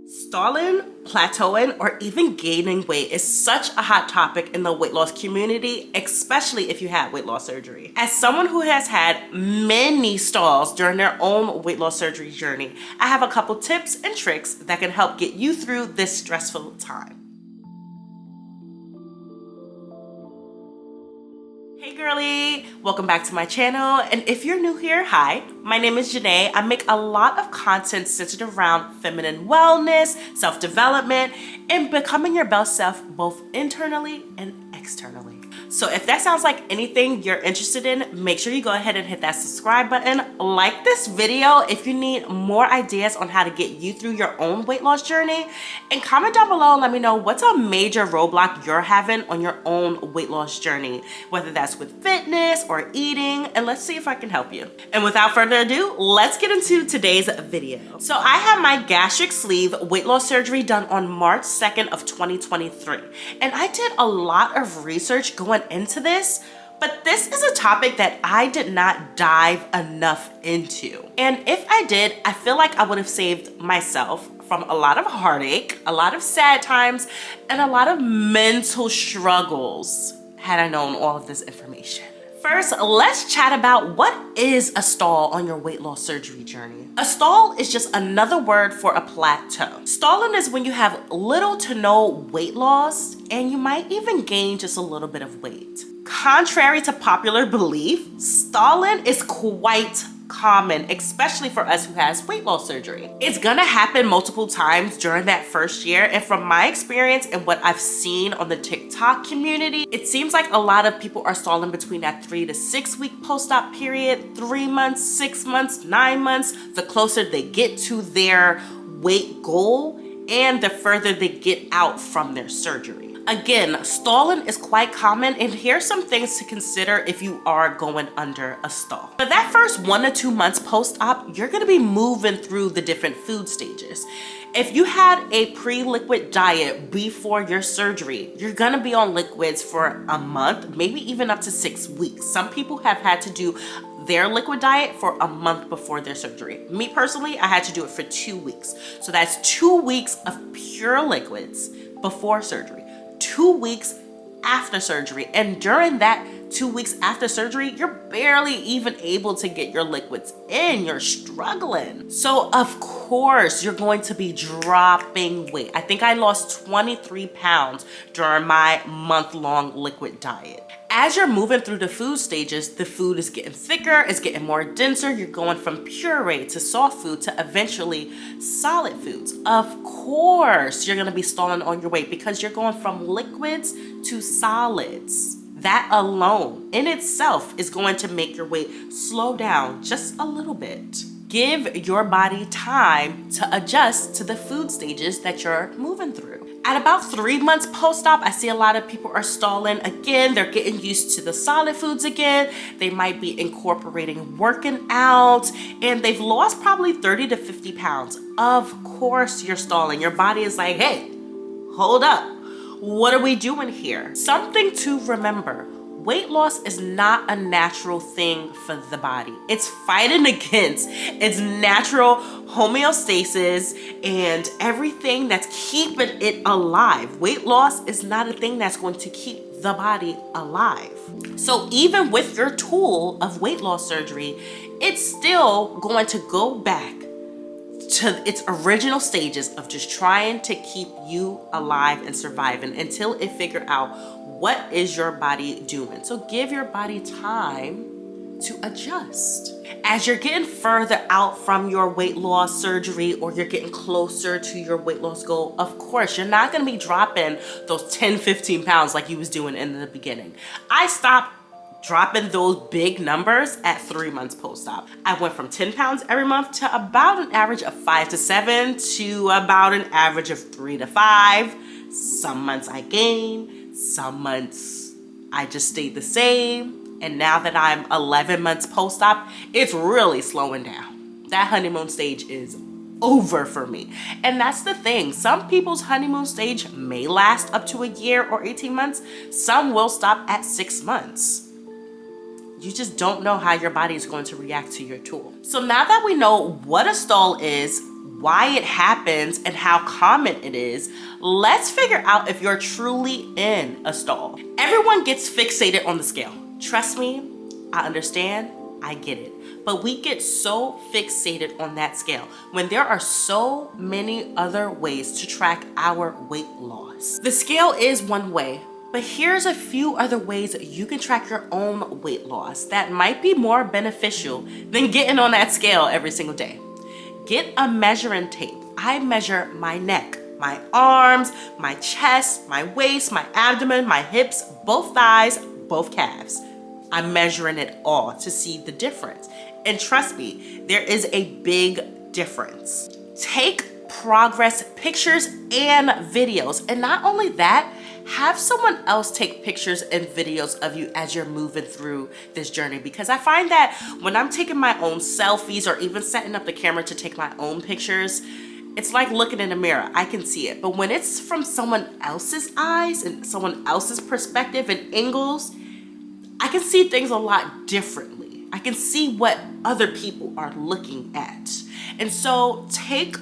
Stalling, plateauing, or even gaining weight is such a hot topic in the weight loss community, especially if you had weight loss surgery. As someone who has had many stalls during their own weight loss surgery journey, I have a couple tips and tricks that can help get you through this stressful time. Hey girly, welcome back to my channel, and if you're new here, hi, my name is Janae. I make a lot of content centered around feminine wellness, self-development, and becoming your best self both internally and externally. So if that sounds like anything you're interested in, make sure you go ahead and hit that subscribe button. Like this video if you need more ideas on how to get you through your own weight loss journey, and comment down below and let me know what's a major roadblock you're having on your own weight loss journey, whether that's with fitness or eating, and let's see if I can help you. And without further ado, let's get into today's video. So I had my gastric sleeve weight loss surgery done on March 2nd of 2023, and I did a lot of research going into this, but this is a topic that I did not dive enough into. And if I did, I feel like I would have saved myself from a lot of heartache, a lot of sad times, and a lot of mental struggles had I known all of this information. First, let's chat about what is a stall on your weight loss surgery journey. A stall is just another word for a plateau. Stalling is when you have little to no weight loss and you might even gain just a little bit of weight. Contrary to popular belief, stalling is quite common, especially for us who has weight loss surgery. It's gonna happen multiple times during that first year, and from my experience and what I've seen on the TikTok community, it seems like a lot of people are stalling between that 3 to 6 week post-op period, 3 months, 6 months, 9 months. The closer they get to their weight goal and the further they get out from their surgery. Again, stalling is quite common, and here's some things to consider if you are going under a stall. For that first 1 to 2 months post-op, you're gonna be moving through the different food stages. If you had a pre-liquid diet before your surgery, you're gonna be on liquids for a month, maybe even up to 6 weeks. Some people have had to do their liquid diet for a month before their surgery. Me personally, I had to do it for 2 weeks. So that's 2 weeks of pure liquids before surgery. 2 weeks after surgery, and during that 2 weeks after surgery, you're barely even able to get your liquids in. You're struggling. So of course you're going to be dropping weight. I think I lost 23 pounds during my month-long liquid diet. As you're moving through the food stages, the food is getting thicker, it's getting more denser. You're going from puree to soft food to eventually solid foods. Of course, you're gonna be stalling on your weight because you're going from liquids to solids. That alone in itself is going to make your weight slow down just a little bit. Give your body time to adjust to the food stages that you're moving through. At about 3 months post-op, I see a lot of people are stalling. Again, they're getting used to the solid foods again. They might be incorporating working out, and they've lost probably 30 to 50 pounds. Of course you're stalling. Your body is like, hey, hold up. What are we doing here? Something to remember. Weight loss is not a natural thing for the body. It's fighting against its natural homeostasis and everything that's keeping it alive. Weight loss is not a thing that's going to keep the body alive. So even with your tool of weight loss surgery, it's still going to go back to its original stages of just trying to keep you alive and surviving until it figure out what is your body doing. So give your body time to adjust. As you're getting further out from your weight loss surgery, or you're getting closer to your weight loss goal, of course, you're not gonna be dropping those 10, 15 pounds like you was doing in the beginning. I stopped dropping those big numbers at 3 months post-op. I went from 10 pounds every month to about an average of 5 to 7 to about an average of 3 to 5. Some months I gained, some months I just stayed the same. And now that I'm 11 months post-op, it's really slowing down. That honeymoon stage is over for me. And that's the thing. Some people's honeymoon stage may last up to a year or 18 months. Some will stop at 6 months. You just don't know how your body is going to react to your tool. So now that we know what a stall is, why it happens, and how common it is, let's figure out if you're truly in a stall. Everyone gets fixated on the scale. Trust me, I understand, I get it. But we get so fixated on that scale when there are so many other ways to track our weight loss. The scale is one way, but here's a few other ways that you can track your own weight loss that might be more beneficial than getting on that scale every single day. Get a measuring tape. I measure my neck, my arms, my chest, my waist, my abdomen, my hips, both thighs, both calves. I'm measuring it all to see the difference. And trust me, there is a big difference. Take progress pictures and videos. And not only that, have someone else take pictures and videos of you as you're moving through this journey. Because I find that when I'm taking my own selfies or even setting up the camera to take my own pictures, it's like looking in a mirror. I can see it. But when it's from someone else's eyes and someone else's perspective and angles, I can see things a lot differently. I can see what other people are looking at. And so take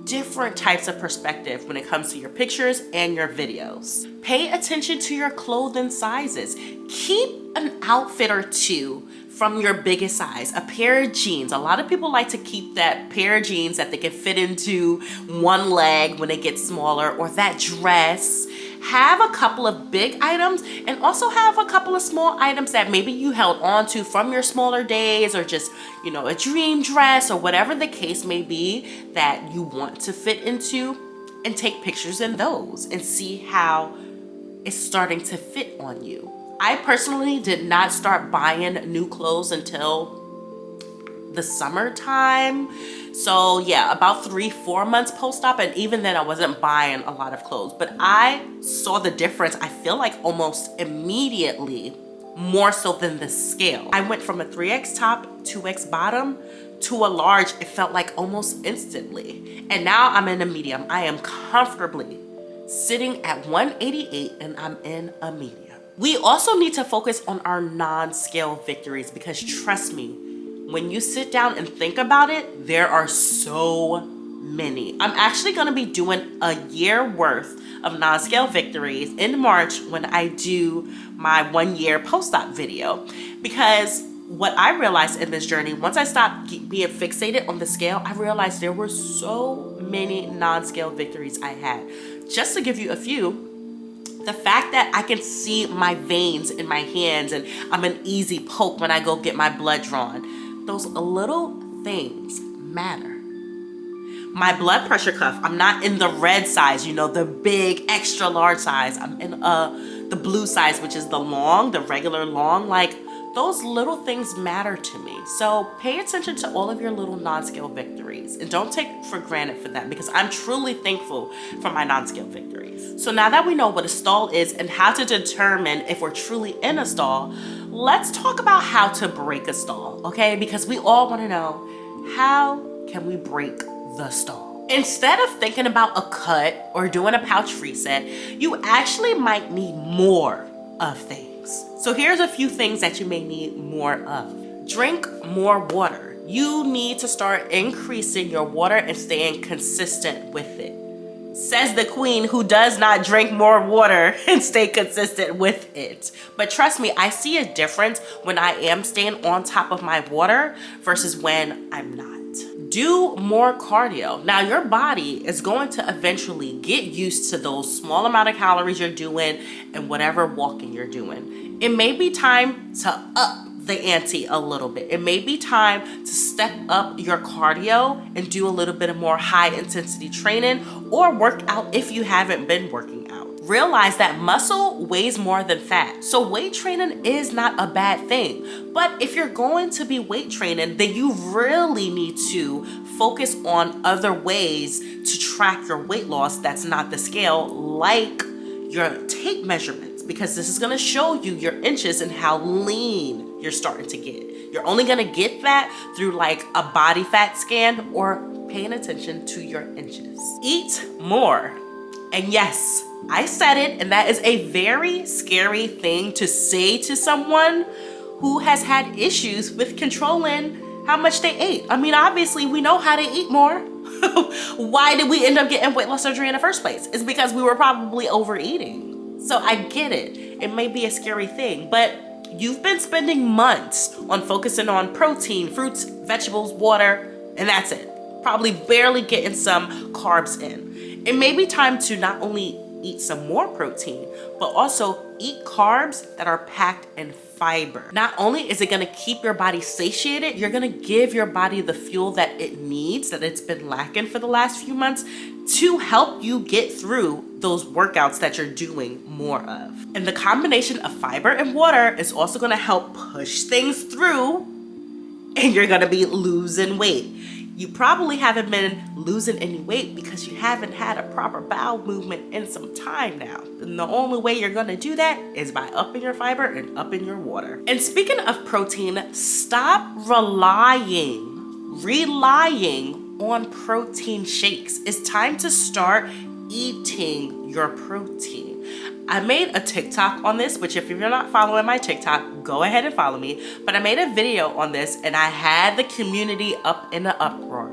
different types of perspective when it comes to your pictures and your videos. Pay attention to your clothing sizes. Keep an outfit or two from your biggest size. A pair of jeans. A lot of people like to keep that pair of jeans that they can fit into one leg when it gets smaller, or that dress. Have a couple of big items and also have a couple of small items that maybe you held on to from your smaller days, or just, a dream dress or whatever the case may be that you want to fit into, and take pictures in those and see how it's starting to fit on you. I personally did not start buying new clothes until the summertime. So yeah, about 3-4 months post-op, and even then I wasn't buying a lot of clothes, but I saw the difference, I feel like almost immediately, more so than the scale. I went from a 3X top, 2X bottom to a large, it felt like almost instantly. And now I'm in a medium. I am comfortably sitting at 188 and I'm in a medium. We also need to focus on our non-scale victories, because trust me, when you sit down and think about it, there are so many. I'm actually gonna be doing a year worth of non-scale victories in March when I do my 1 year post-op video, because what I realized in this journey, once I stopped being fixated on the scale, I realized there were so many non-scale victories I had. Just to give you a few, the fact that I can see my veins in my hands and I'm an easy poke when I go get my blood drawn. Those little things matter. My blood pressure cuff, I'm not in the red size, the big extra large size. I'm in the blue size, which is the long, the regular long. Like, those little things matter to me. So pay attention to all of your little non-scale victories and don't take for granted for that, because I'm truly thankful for my non-scale victories. So now that we know what a stall is and how to determine if we're truly in a stall, let's talk about how to break a stall, okay? Because we all want to know, how can we break the stall? Instead of thinking about a cut or doing a pouch reset, you actually might need more of things. So here's a few things that you may need more of. Drink more water. You need to start increasing your water and staying consistent with it. Says the queen who does not drink more water and stay consistent with it. But trust me, I see a difference when I am staying on top of my water versus when I'm not. Do more cardio. Now your body is going to eventually get used to those small amount of calories you're doing and whatever walking you're doing. It may be time to up the ante a little bit. It may be time to step up your cardio and do a little bit of more high intensity training, or work out if you haven't been working out. Realize that muscle weighs more than fat. So weight training is not a bad thing. But if you're going to be weight training, then you really need to focus on other ways to track your weight loss that's not the scale, like your tape measurements, because this is gonna show you your inches and how lean you're starting to get. You're only gonna get that through like a body fat scan or paying attention to your inches. Eat more. And yes, I said it, and that is a very scary thing to say to someone who has had issues with controlling how much they ate. I mean, obviously we know how to eat more. Why did we end up getting weight loss surgery in the first place? It's because we were probably overeating. So I get it. It may be a scary thing, but you've been spending months on focusing on protein, fruits, vegetables, water, and that's it. Probably barely getting some carbs in. It may be time to not only eat some more protein, but also eat carbs that are packed in fiber. Not only is it gonna keep your body satiated, you're gonna give your body the fuel that it needs, that it's been lacking for the last few months, to help you get through those workouts that you're doing more of. And the combination of fiber and water is also gonna help push things through, and you're gonna be losing weight. You probably haven't been losing any weight because you haven't had a proper bowel movement in some time now. And the only way you're gonna do that is by upping your fiber and upping your water. And speaking of protein, stop relying on protein shakes. It's time to start eating your protein. I made a TikTok on this, which if you're not following my TikTok, go ahead and follow me. But I made a video on this and I had the community up in an uproar.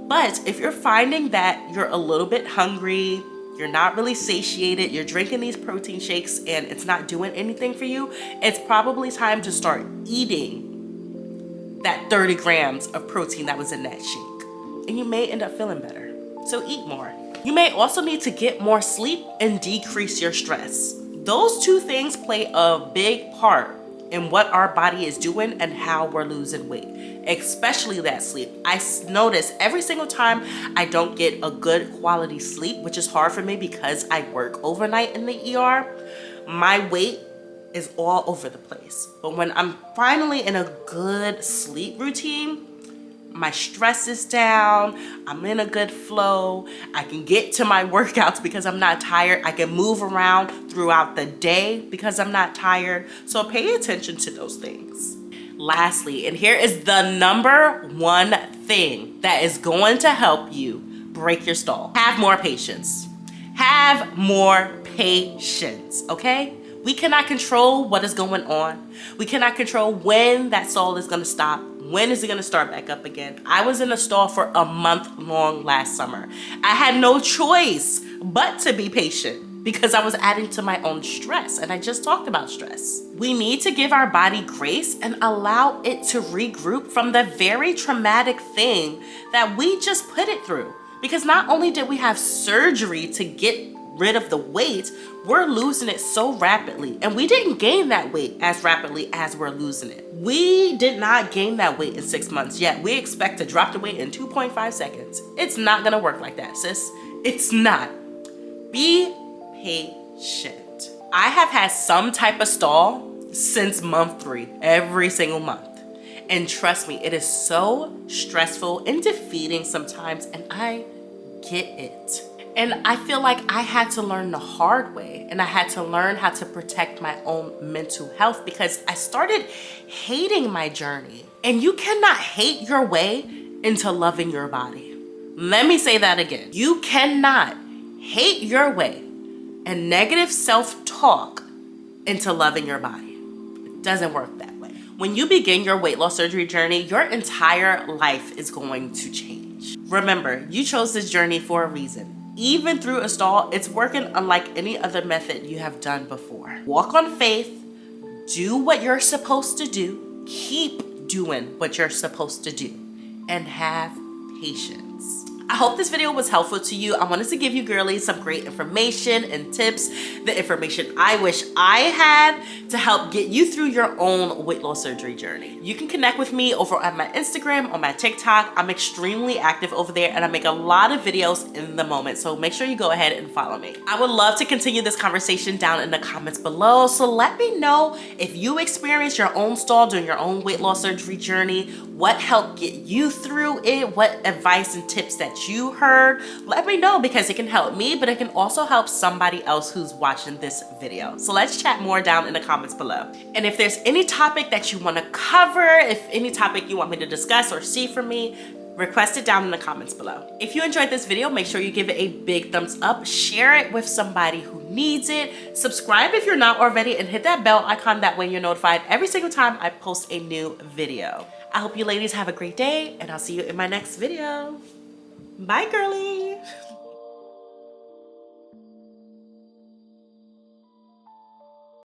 But if you're finding that you're a little bit hungry, you're not really satiated, you're drinking these protein shakes and it's not doing anything for you, it's probably time to start eating that 30 grams of protein that was in that shake. And you may end up feeling better. So eat more. You may also need to get more sleep and decrease your stress. Those two things play a big part in what our body is doing and how we're losing weight, especially that sleep. I notice every single time I don't get a good quality sleep, which is hard for me because I work overnight in the ER, my weight is all over the place. But when I'm finally in a good sleep routine, my stress is down, I'm in a good flow, I can get to my workouts because I'm not tired, I can move around throughout the day because I'm not tired. So pay attention to those things. Lastly, and here is the number one thing that is going to help you break your stall. Have more patience. Have more patience, okay? We cannot control what is going on. We cannot control when that stall is gonna stop. When is it gonna start back up again? I was in a stall for a month long last summer. I had no choice but to be patient because I was adding to my own stress, and I just talked about stress. We need to give our body grace and allow it to regroup from the very traumatic thing that we just put it through. Because not only did we have surgery to get rid of the weight, we're losing it so rapidly. And we didn't gain that weight as rapidly as we're losing it. We did not gain that weight in 6 months, yet we expect to drop the weight in 2.5 seconds. It's not gonna work like that, sis. It's not. Be patient. I have had some type of stall since month 3, every single month. And trust me, it is so stressful and defeating sometimes, and I get it. And I feel like I had to learn the hard way, and I had to learn how to protect my own mental health because I started hating my journey. And you cannot hate your way into loving your body. Let me say that again. You cannot hate your way and negative self-talk into loving your body. It doesn't work that way. When you begin your weight loss surgery journey, your entire life is going to change. Remember, you chose this journey for a reason. Even through a stall, it's working unlike any other method you have done before. Walk on faith, do what you're supposed to do, keep doing what you're supposed to do, and have patience. I hope this video was helpful to you. I wanted to give you girlies some great information and tips, the information I wish I had to help get you through your own weight loss surgery journey. You can connect with me over on my Instagram, on my TikTok. I'm extremely active over there and I make a lot of videos in the moment. So make sure you go ahead and follow me. I would love to continue this conversation down in the comments below. So let me know if you experienced your own stall during your own weight loss surgery journey, what helped get you through it, what advice and tips that you heard. Let me know because it can help me, but it can also help somebody else who's watching this video. So let's chat more down in the comments below. And if there's any topic that you want to cover, if any topic you want me to discuss or see from me, request it down in the comments below. If you enjoyed this video, make sure you give it a big thumbs up, share it with somebody who needs it, subscribe if you're not already, and hit that bell icon. That way you're notified every single time I post a new video. I hope you ladies have a great day, and I'll see you in my next video. Bye, girlies.